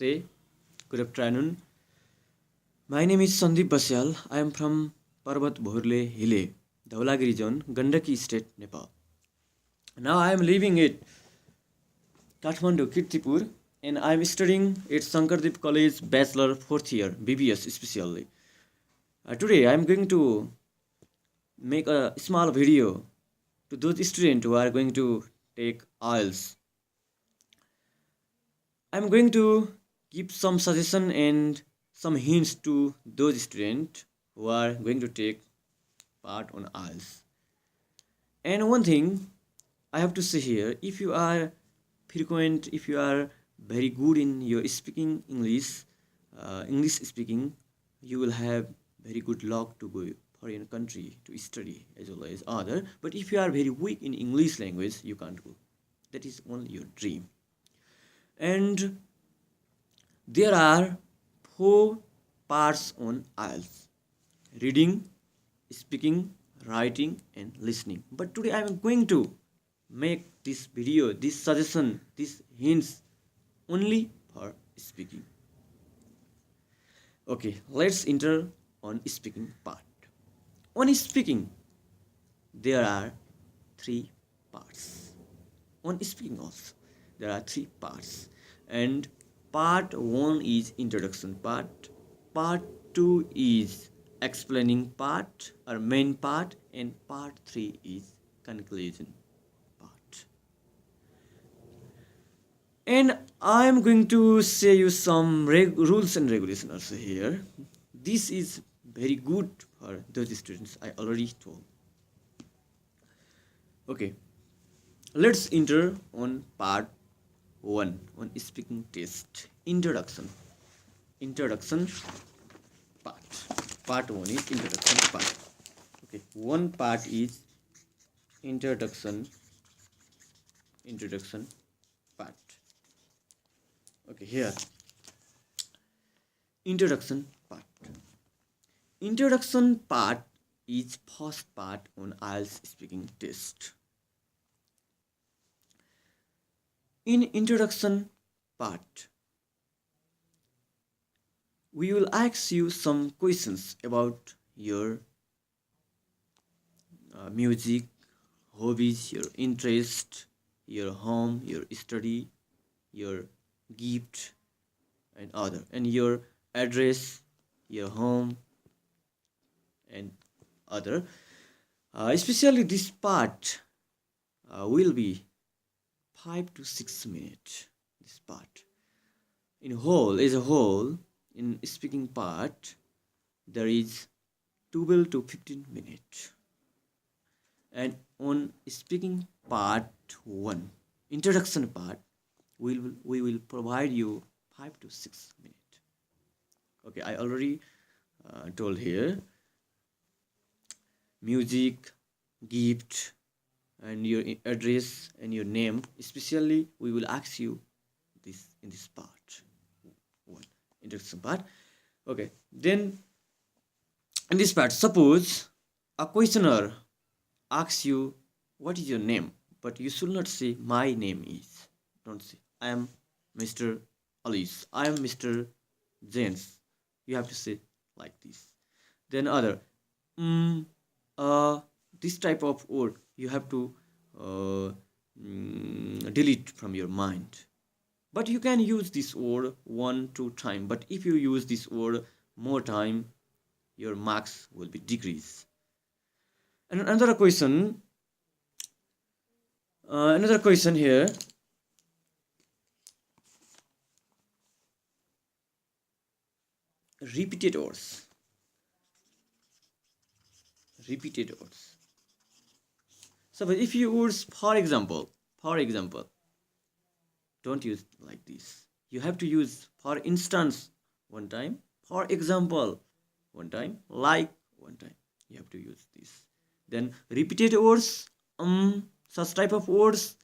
Namaste. Good afternoon. My name is Sandip. I am from Parbat Hile, Dhaulagiri zone, Gandaki state, Nepal. Now I am living at Kathmandu, Kirtipur, and I am studying at Sankardip College Bachelor 4th year, BBS especially. Today I am going to make a small video to those students who are going to take IELTS. I am going to give some suggestion and some hints to those students who are going to take part on IELTS. And one thing I have to say here, if you are frequent, if you are very good in your speaking English speaking, you will have very good luck to go foreign country to study as well as other. But if you are very weak in English language, you can't go. That is only your dream. And there are 4 parts on IELTS: reading, speaking, writing, and listening. But today I am going to make this video, this suggestion, these hints only for speaking. Okay, let's enter on speaking part. On speaking, there are 3 parts. On speaking also, there are 3 parts. And part 1 is introduction part. Part 2 is explaining part or main part, and part 3 is conclusion part. And I am going to say you some rules and regulations also here. This is very good for those students I already told. Okay, let's enter on part 1 on speaking test. Introduction part 1 is introduction part. Okay, one part is introduction part. Okay, here introduction part is first part on IELTS speaking test. In introduction part, we will ask you some questions about your music, hobbies, your interest, your home, your study, your gift, and other, and your address, your home, and other. Especially this part will be 5 to 6 minutes. This part as a whole in speaking part there is 12 to 15 minutes. And on speaking part 1, introduction part, we will provide you 5 to 6 minutes. Okay, I already told here music, gift, and your address and your name. Especially we will ask you this in this part 1, introduction part. Okay, then in this part, suppose a questioner asks you what is your name, but you should not say my name is. Don't say I am Mr. Alice, I am Mr. James. You have to say like this. Then other this type of word you have to delete from your mind. But you can use this word 1-2 times. But if you use this word more time, your marks will be decreased. And another question here. Repeated words. So if you use for example, don't use like this. You have to use for instance 1 time, for example 1 time, like 1 time. You have to use this. Then repeated words, such type of words,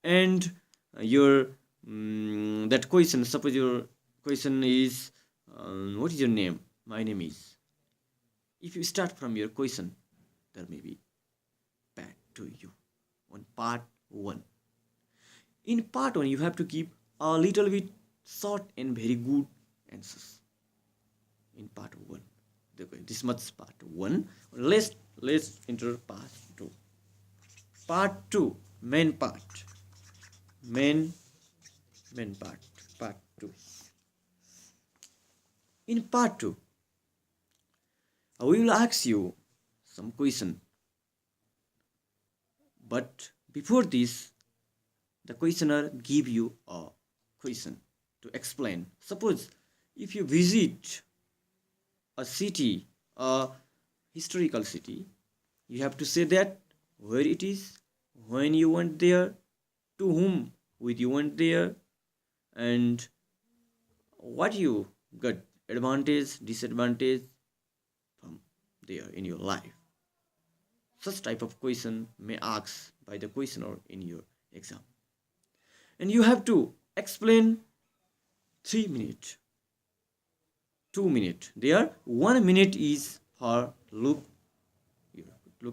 and your that question. Suppose your question is what is your name? My name is. If you start from your question, there may be bad to you on part 1. In part 1, you have to keep a little bit short and very good answers in part 1. This much part 1. Let's enter part 2. Part 2, main part. Main part. Part 2. In part 2, we will ask you some question. But before this, the questioner give you a question to explain. Suppose if you visit a city, a historical city, you have to say that where it is, when you went there, to whom with you went there, and what you got advantage, disadvantage from there in your life. Such type of question may ask by the questioner in your exam. And you have to explain 3 minutes, 2 minutes. There 1 minute is for look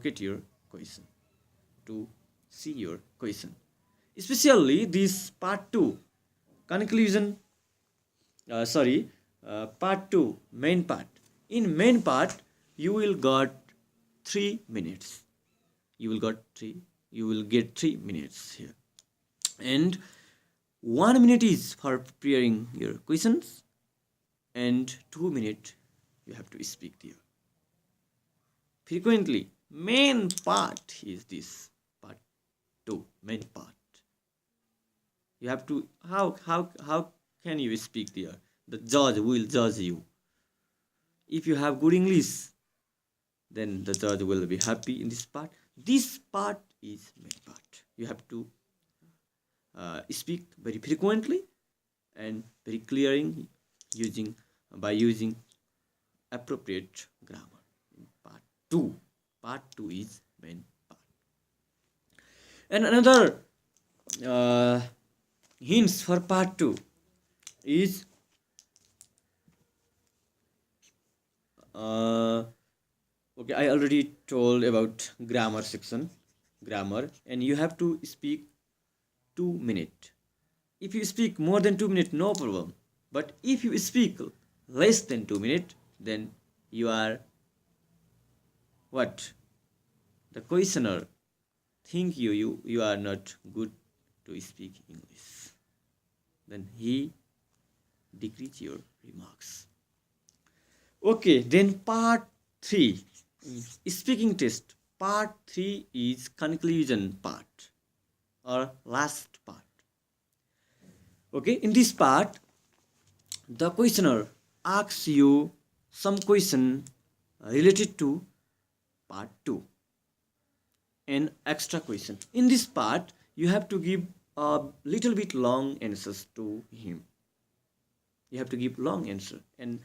at your question, to see your question. Especially this part 2 conclusion, part 2 main part. In main part you will got 3 minutes. You will get 3 minutes here. And 1 minute is for preparing your questions, and 2 minutes you have to speak there. Frequently, main part is this part 2, main part. You have to, how can you speak there? The judge will judge you. If you have good English, then the judge will be happy in this part. This part is main part. You have to speak very frequently and very clearing by using appropriate grammar. In part 2 is main part. And another hints for part 2 is okay, I already told about grammar section, and you have to speak 2 minutes. If you speak more than 2 minutes, no problem. But if you speak less than 2 minutes, then you are what? The questioner think you are not good to speak English. Then he decrease your remarks. Okay, then part 3, speaking test. Part 3 is conclusion part or last part. Okay, in this part, the questioner asks you some question related to part 2 and extra question. In this part, you have to give a little bit long answers to him. You have to give long answer and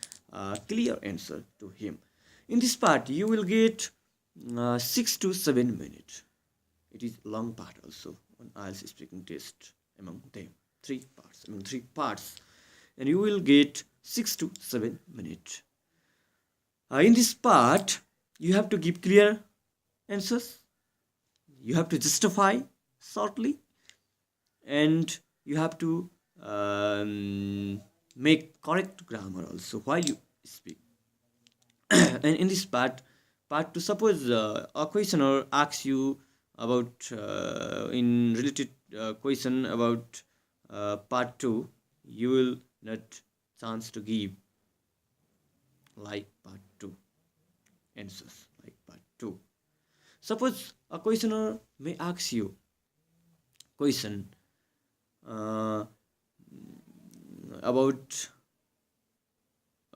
clear answer to him. In this part, you will get 6 to 7 minutes. It is long part also on IELTS speaking test among them. 3 parts. And you will get 6 to 7 minutes. In this part, you have to give clear answers. You have to justify shortly. And you have to make correct grammar also while you speak. And in this part 2, suppose a questioner asks you about in related question about part 2, you will not chance to give like part 2 answers like part 2. Suppose a questioner may ask you question about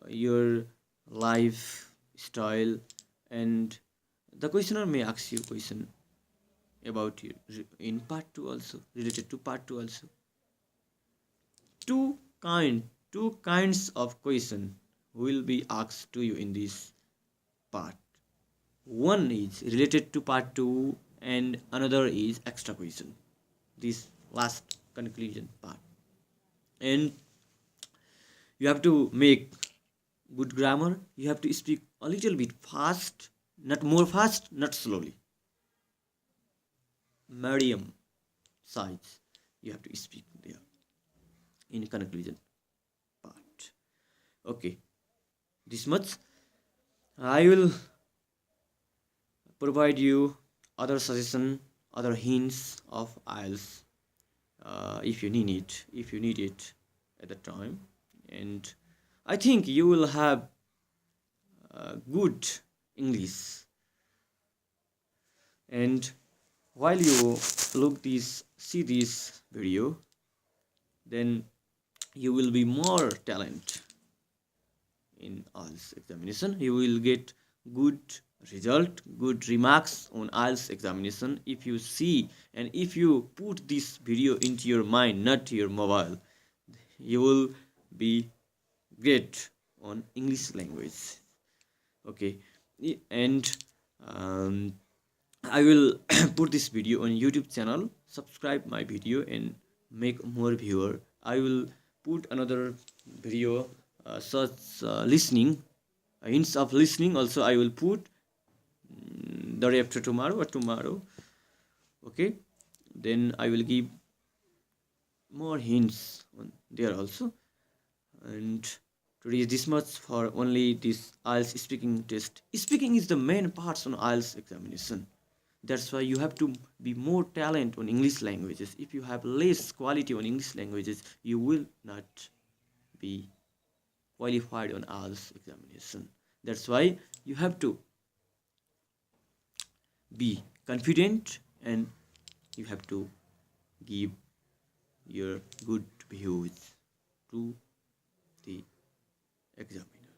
your lifestyle, and the questioner may ask you question about you in part 2 also, related to part 2 also. Two kinds of question will be asked to you in this part. One is related to part 2 and another is extra question, this last conclusion part. And you have to make good grammar. You have to speak a little bit fast, not more fast, not slowly. Medium size you have to speak there in conclusion Okay, this much. I will provide you other suggestion, other hints of IELTS if you need it, at the time. And I think you will have good English. And while you see this video, then you will be more talent in IELTS examination. You will get good result, good remarks on IELTS examination if you see and if you put this video into your mind, not your mobile. You will be great on English language. Okay, and I will put this video on YouTube channel. Subscribe my video and make more viewer. I will put another video such listening, hints of listening. Also, I will put the day after tomorrow or tomorrow. Okay, then I will give more hints on there also. And today is this much for only this IELTS speaking test. Speaking is the main parts on IELTS examination. That's why you have to be more talent on English languages. If you have less quality on English languages, you will not be qualified on IELTS examination. That's why you have to be confident and you have to give your good views to the examiner.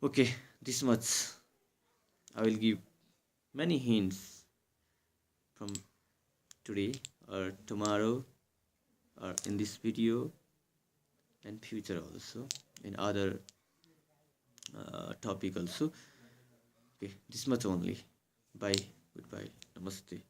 Okay, this much. I will give many hints from today or tomorrow or in this video and future also in other topic also. Okay, this much only. Bye, goodbye, namaste.